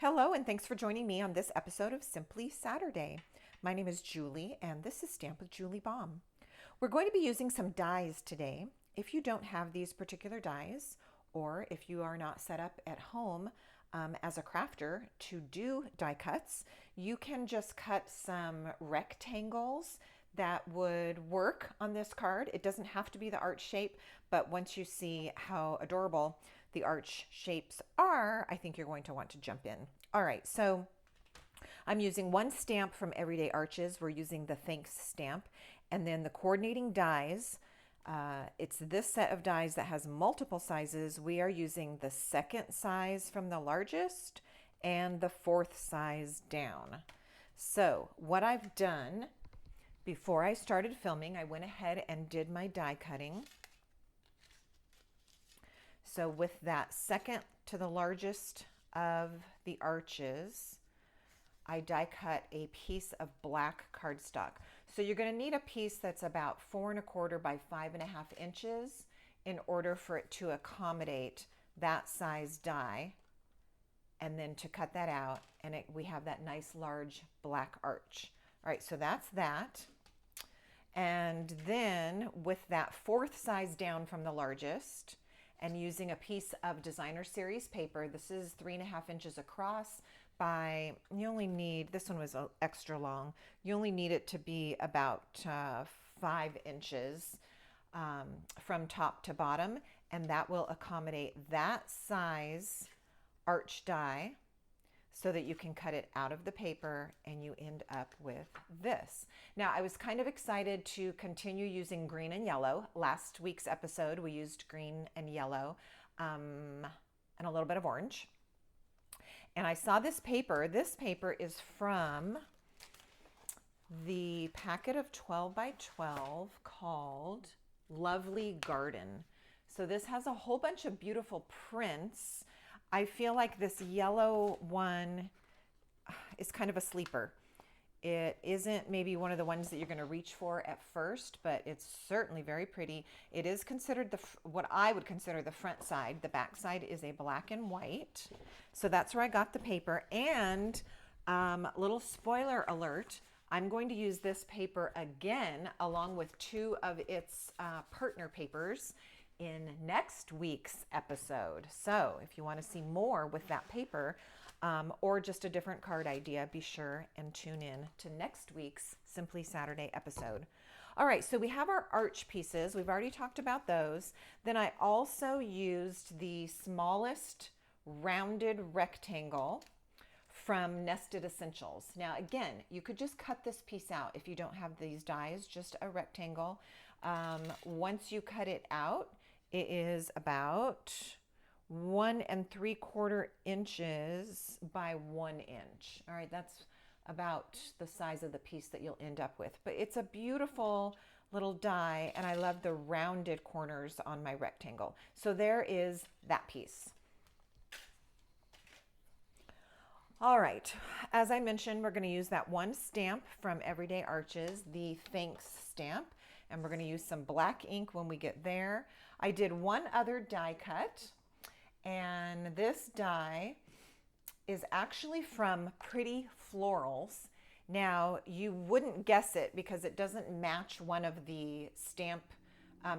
Hello, and thanks for joining me on this episode of Simply Saturday. My name is Julie, and this is Stamp with Julie Baum. We're going to be using some dies today. If you don't have these particular dies, or if you are not set up at home as a crafter to do die cuts, you can just cut some rectangles that would work on this card. It doesn't have to be the arch shape, but once you see how adorable the arch shapes are, I think you're going to want to jump in. All right, so I'm using one stamp from Everyday Arches. We're using the Thanks stamp, and then the coordinating dies. It's this set of dies that has multiple sizes. We are using the second size from the largest and the fourth size down. So what I've done before I started filming, I went ahead and did my die cutting. So with that second to the largest of the arches, I die cut a piece of black cardstock. So you're going to need a piece that's about 4¼ by 5½ inches in order for it to accommodate that size die, and then to cut that out, and we have that nice large black arch. All right, so that's that. And then with that fourth size down from the largest, and using a piece of designer series paper, this is 3½ inches across by, you only need, this one was extra long, you only need it to be about 5 inches from top to bottom, and that will accommodate that size arch die so that you can cut it out of the paper and you end up with this. Now, I was kind of excited to continue using green and yellow. Last week's episode, we used green and yellow and a little bit of orange. And I saw this paper. This paper is from the packet of 12 by 12 called Lovely Garden. So this has a whole bunch of beautiful prints. I feel like this yellow one is kind of a sleeper. It isn't maybe one of the ones that you're going to reach for at first, but it's certainly very pretty. It is considered what I would consider the front side. The back side is a black and white. So that's where I got the paper. And little spoiler alert, I'm going to use this paper again along with 2 of its partner papers in next week's episode. So if you want to see more with that paper or just a different card idea, be sure and tune in to next week's Simply Saturday episode. All right, so we have our arch pieces. We've already talked about those. Then I also used the smallest rounded rectangle from Nested Essentials. Now again, you could just cut this piece out if you don't have these dies, just a rectangle. Once you cut it out, it is about 1¾ inches by 1 inch. All right, that's about the size of the piece that you'll end up with. But it's a beautiful little die, and I love the rounded corners on my rectangle. So there is that piece. All right, as I mentioned, we're going to use that one stamp from Everyday Arches, the Thanks stamp, and we're going to use some black ink when we get there. I did one other die cut, and this die is actually from Pretty Florals. Now, you wouldn't guess it because it doesn't match one of the stamp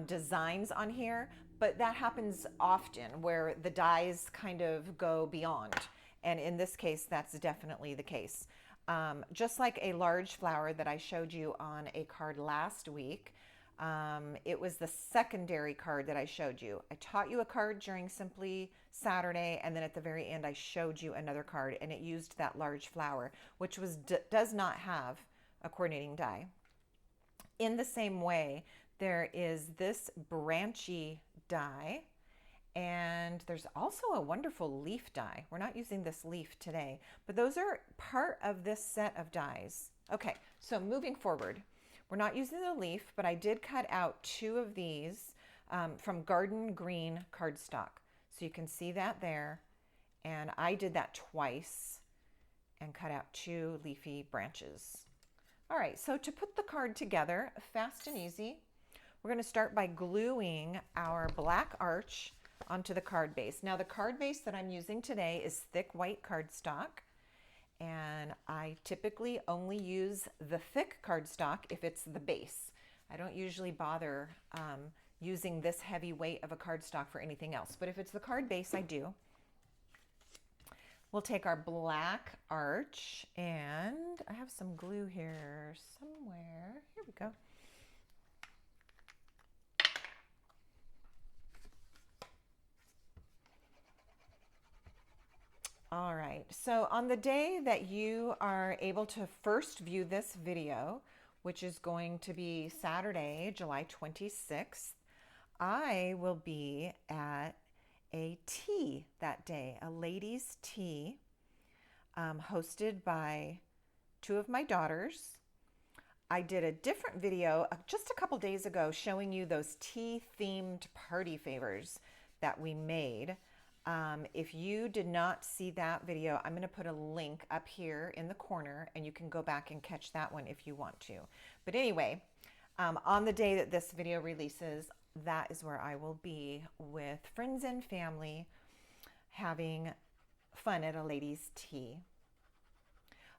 designs on here, but that happens often where the dies kind of go beyond. And in this case, that's definitely the case. Just like a large flower that I showed you on a card last week, it was the secondary card that I showed you. I taught you a card during Simply Saturday, and then at the very end I showed you another card, and it used that large flower, which does not have a coordinating die. In the same way, there is this branchy die, and there's also a wonderful leaf die. We're not using this leaf today, but those are part of this set of dies. Okay, so moving forward, we're not using the leaf, but I did cut out 2 of these from Garden Green cardstock. So you can see that there. And I did that twice and cut out 2 leafy branches. All right, so to put the card together, fast and easy, we're going to start by gluing our black arch onto the card base. Now the card base that I'm using today is thick white cardstock, and I typically only use the thick cardstock if it's the base. I don't usually bother using this heavy weight of a cardstock for anything else, but if it's the card base, I do. We'll take our black arch, and I have some glue here somewhere. Here we go. All right, so on the day that you are able to first view this video, which is going to be Saturday, July 26th, I will be at a tea that day, a ladies' tea, hosted by two of my daughters. I did a different video just a couple days ago showing you those tea-themed party favors that we made. If you did not see that video, I'm going to put a link up here in the corner, and you can go back and catch that one if you want to. But anyway, on the day that this video releases, that is where I will be with friends and family having fun at a ladies' tea.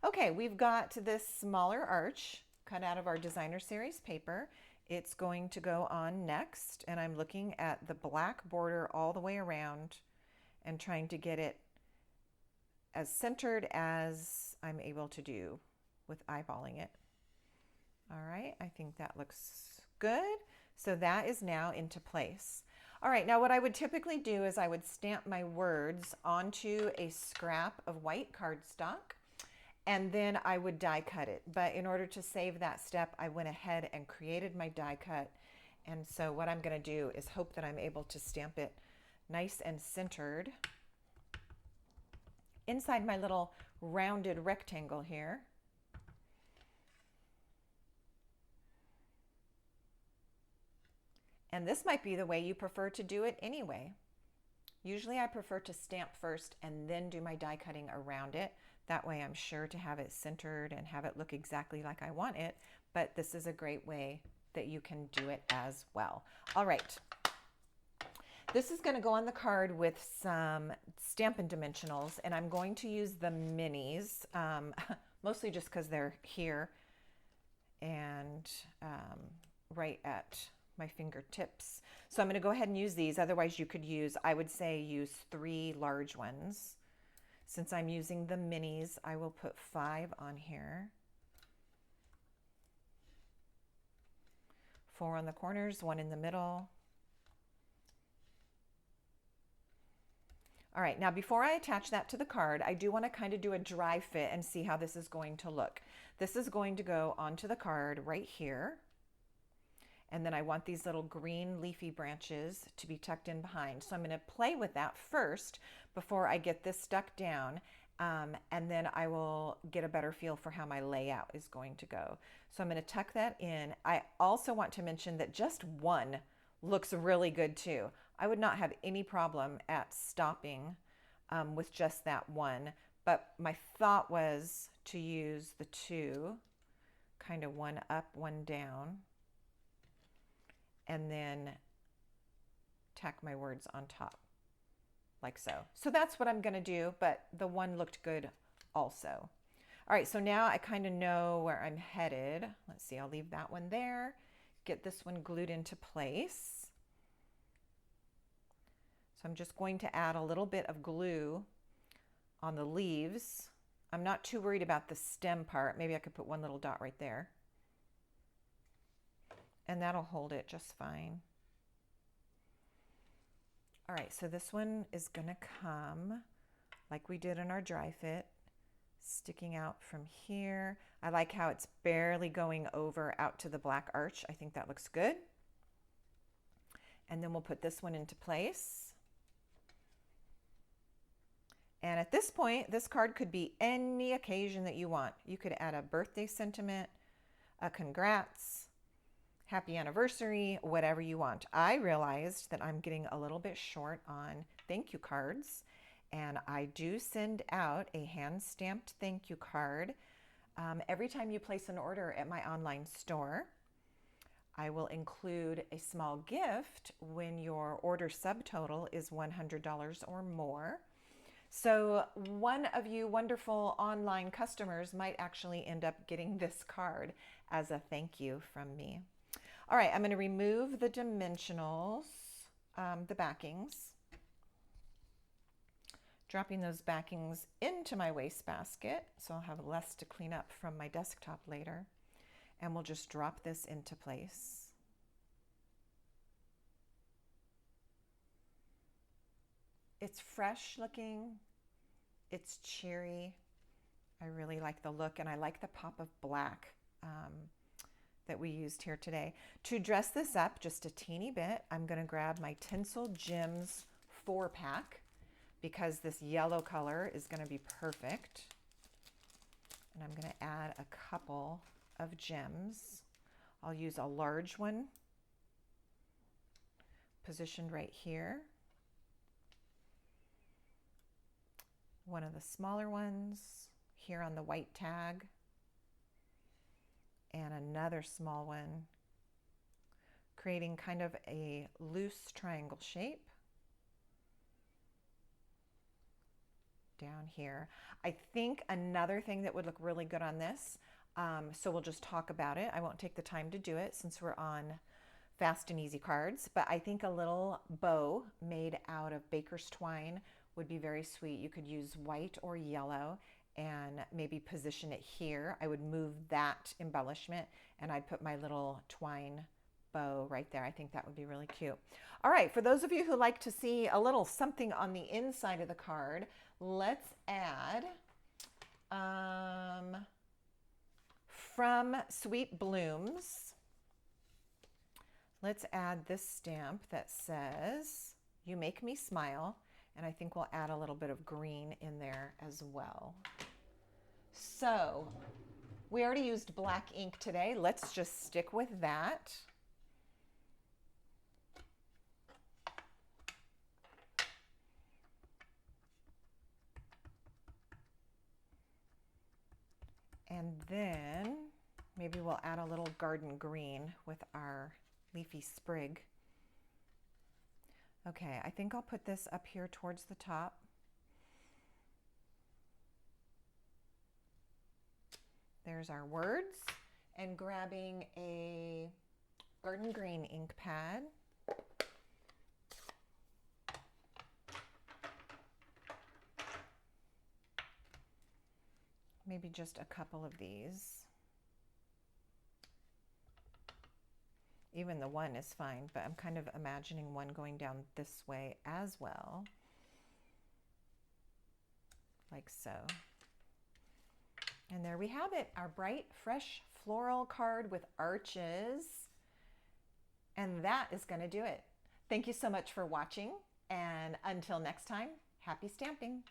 Okay, we've got this smaller arch cut out of our designer series paper. It's going to go on next, and I'm looking at the black border all the way around and trying to get it as centered as I'm able to do with eyeballing it. All right, I think that looks good. So that is now into place. All right, now what I would typically do is I would stamp my words onto a scrap of white cardstock, and then I would die cut it. But in order to save that step, I went ahead and created my die cut. And so what I'm going to do is hope that I'm able to stamp it nice and centered inside my little rounded rectangle here. And this might be the way you prefer to do it anyway. Usually I prefer to stamp first and then do my die cutting around it. That way I'm sure to have it centered and have it look exactly like I want it. But this is a great way that you can do it as well. All right. This is going to go on the card with some Stampin' Dimensionals, and I'm going to use the minis, mostly just because they're here and right at my fingertips. So I'm going to go ahead and use these. Otherwise, you could use, I would say, use 3 large ones. Since I'm using the minis, I will put 5 on here. 4 on the corners, 1 in the middle. All right, now before I attach that to the card, I do want to kind of do a dry fit and see how this is going to look. This is going to go onto the card right here. And then I want these little green leafy branches to be tucked in behind. So I'm going to play with that first before I get this stuck down. And then I will get a better feel for how my layout is going to go. So I'm going to tuck that in. I also want to mention that just one looks really good too. I would not have any problem at stopping with just that one, but my thought was to use the 2, kind of one up, one down, and then tack my words on top like so. So that's what I'm going to do, but the one looked good also. All right, so now I kind of know where I'm headed. Let's see, I'll leave that one there, get this one glued into place. So I'm just going to add a little bit of glue on the leaves. I'm not too worried about the stem part. Maybe I could put one little dot right there. And that'll hold it just fine. All right, so this one is gonna come like we did in our dry fit, sticking out from here. I like how it's barely going over out to the black arch. I think that looks good. And then we'll put this one into place. And at this point, this card could be any occasion that you want. You could add a birthday sentiment, a congrats, happy anniversary, whatever you want. I realized that I'm getting a little bit short on thank you cards, and I do send out a hand-stamped thank you card every time you place an order at my online store. I will include a small gift when your order subtotal is $100 or more. So one of you wonderful online customers might actually end up getting this card as a thank you from me. All right, I'm going to remove the dimensionals, the backings, dropping those backings into my wastebasket so I'll have less to clean up from my desktop later. And we'll just drop this into place. It's fresh looking, it's cheery. I really like the look, and I like the pop of black that we used here today. To dress this up just a teeny bit, I'm going to grab my Tinsel Gems 4-pack because this yellow color is going to be perfect. And I'm going to add a couple of gems. I'll use a large one positioned right here. One of the smaller ones here on the white tag, and another small one, creating kind of a loose triangle shape down here. I think another thing that would look really good on this, so we'll just talk about it. I won't take the time to do it since we're on fast and easy cards, but I think a little bow made out of baker's twine would be very sweet. You could use white or yellow and maybe position it here. I would move that embellishment and I'd put my little twine bow right there. I think that would be really cute. All right, for those of you who like to see a little something on the inside of the card, let's add from Sweet Blooms, let's add this stamp that says, "You make me smile." And I think we'll add a little bit of green in there as well. So we already used black ink today. Let's just stick with that. And then maybe we'll add a little garden green with our leafy sprig. Okay, I think I'll put this up here towards the top. There's our words, and grabbing a garden green ink pad. Maybe just a couple of these. Even the one is fine, but I'm kind of imagining one going down this way as well, like so. And there we have it, our bright, fresh floral card with arches. And that is going to do it. Thank you so much for watching, and until next time, happy stamping.